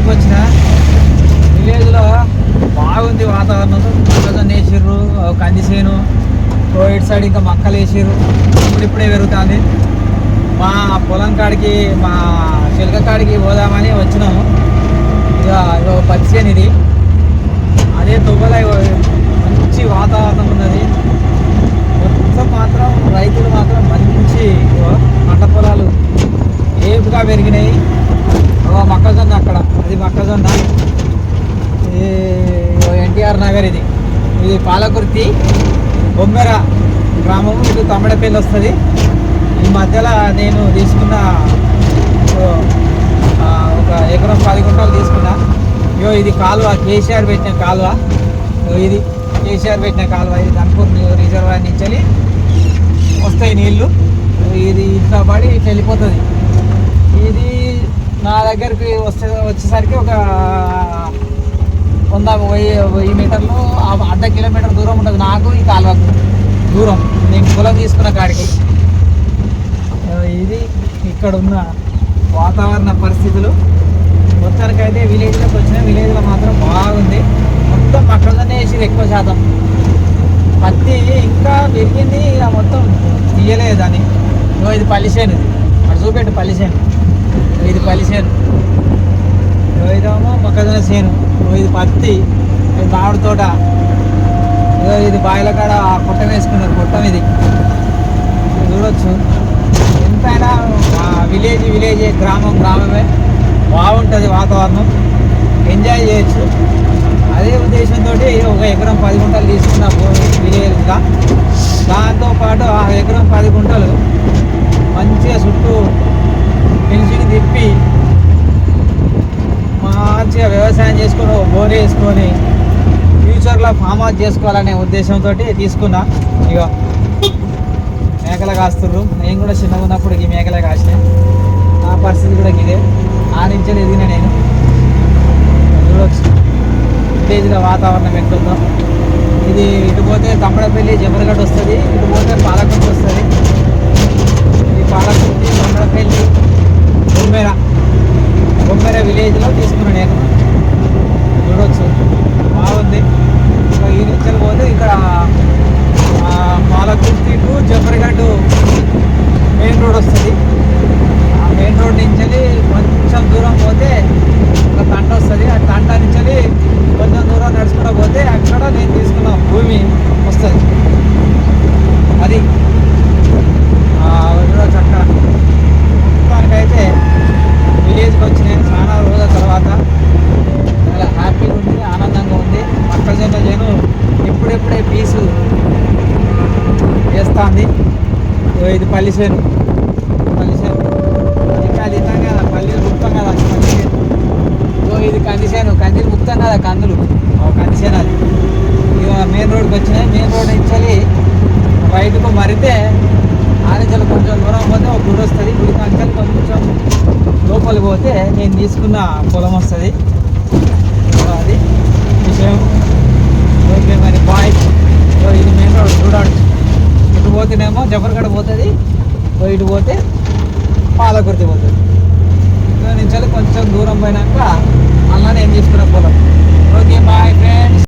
విలేజ్కి వచ్చిన. విలేజ్లో బాగుంది వాతావరణం. మొక్కజొన్న వేసిర్రు, కంది చేను, ఇటు సైడ్ ఇంకా మక్కలు వేసిర్రు. ఇప్పుడిప్పుడే పెరుగుతుంది. మా పొలం కాడికి, మా చిలక కాడికి పోదామని వచ్చినాము. ఇక పత్తి చేను ఇది. అదే తువ్వల మంచి వాతావరణం ఉన్నది. మొత్తం మాత్రం రైతులు మాత్రం మంచి పంట పొలాలు ఏపుగా పెరిగినాయి. మొక్కజొన్న అక్కడ, అది మొక్కజొన్న. ఎన్టీఆర్ నగర్ ఇది. ఇది పాలకుర్తి బొమ్మెర గ్రామం. ఇది తమ్మడపల్లి వస్తుంది. ఈ మధ్యలో నేను తీసుకున్న ఒక ఎకరం 10 గుంటలు తీసుకున్నా. ఇది కాలువ, కేసీఆర్ పెట్టిన కాలువ. ఇది కేసీఆర్ పెట్టిన కాలువ. ఇది ధన్పూర్ రిజర్వాయర్ నుంచి వస్తాయి నీళ్ళు. ఇది ఇట్లా పడి ఇట్లా వెళ్ళిపోతుంది. ఇది నా దగ్గరికి వచ్చేసరికి ఒక 100 మీటర్లు, అర్ధ కిలోమీటర్ దూరం ఉంటుంది నాకు ఈ కాలువకు దూరం, నేను పొలం తీసుకున్న కాడికి. ఇది ఇక్కడ ఉన్న వాతావరణ పరిస్థితులు. మొత్తానికైతే విలేజ్లోకి వచ్చిన. విలేజ్లో మాత్రం బాగుంది. మొత్తం మొక్కజొన్న వేసి ఎక్కువ శాతం. పత్తి ఇంకా పెరిగింది, ఇలా మొత్తం తీయలేదు అని. ఇది పల్లిసేను. ఇది అటు చూపెట్టు పల్లిసేను. ఇది పల్లిసేను. ఇదేమో మొక్కజొన్న చేను. ఇది పత్తి. ఇది మామిడి తోట. ఇది బాయిల కాడ కొట్టం వేసుకున్నారు. కొట్టం ఇది చూడొచ్చు. ఎంతైనా విలేజే, గ్రామమే బాగుంటుంది. వాతావరణం ఎంజాయ్ చేయొచ్చు. అదే ఉద్దేశంతో ఒక ఎకరం 10 గుంటలు తీసుకున్న విలేజ్గా. దాంతోపాటు ఆ ఎకరం 10 గుంటలు మంచిగా చుట్టూ పెన్షన్ తిప్పి మంచిగా వ్యవసాయం చేసుకొని, బోర్ వేసుకొని ఫ్యూచర్లో ఫామ్ హౌస్ చేసుకోవాలనే ఉద్దేశంతో తీసుకున్నా. ఇక మేకలు కాస్తుర్రు. నేను కూడా చిన్నగా ఉన్నప్పుడు ఈ మేకలే కాసినాయి. నా పరిస్థితి కూడా ఇదే. ఆ నుంచి ఎదిగిన నేను. చూడవచ్చు విలేజ్లో వాతావరణం ఎట్లుందో. ఇది ఇటు పోతే తమ్మడపల్లి, జబర్గఢ్ వస్తుంది. ఇటు పోతే పాలకుర్తి వస్తుంది. ఈ పాలకుర్తి, తమ్మడపల్లి, బొమ్మెర విలేజ్లో తీసుకున్నాను నేను. చూడవచ్చు బాగుంది. ఈ నుంచి పోతే ఇక్కడ పాలకుర్తి టు జబర్గఢ్ మెయిన్ రోడ్ వస్తుంది. ఆ మెయిన్ రోడ్ నుంచి కొంచెం దూరం పోతే ఒక తంట వస్తుంది. ఆ తంట నుంచి కొంచెం దూరం నడుచుకుంటూ పోతే అక్కడ నేను తీసుకున్న భూమి వస్తుంది. అది చూడవచ్చు అక్కడ. మొత్తానికైతే విలేజ్కి వచ్చి నేను చాలా రోజుల తర్వాత చాలా హ్యాపీగా ఉంది, ఆనందంగా ఉంది. మొక్కజొన్న చేను ఇప్పుడే పీసు వేస్తుంది. ఇది పల్లిసేను. ఇంకా అది ఇస్తాం కదా, పల్లీలు ముక్తాం కదా పల్లిసేను. ఇది కందిసేను. కందిలు ముక్తాం కదా, కందులు. కందిసేను అది. ఇక మెయిన్ రోడ్కి వచ్చినాయి. మెయిన్ రోడ్ నుంచి రైతుకు మరితే ఆనించలు కొంచెం దూరం పోతే ఒక గుడి వస్తుంది. గుడి కంచెలు కొంచెం లోపలికి పోతే నేను తీసుకున్న పొలం వస్తుంది. అది విషయం. ఓకే మరి బాయ్. ఇది మెయిన్ రోడ్ చూడండి. ఇటు పోతేనేమో జబర్గఢ్ పోతుంది. ఇటు పోతే పాలకుర్తి పోతుంది. ఇక్కడ నుంచి కొంచెం దూరం పోయినాక అలా నేను తీసుకున్న పొలం. Okay bye friends.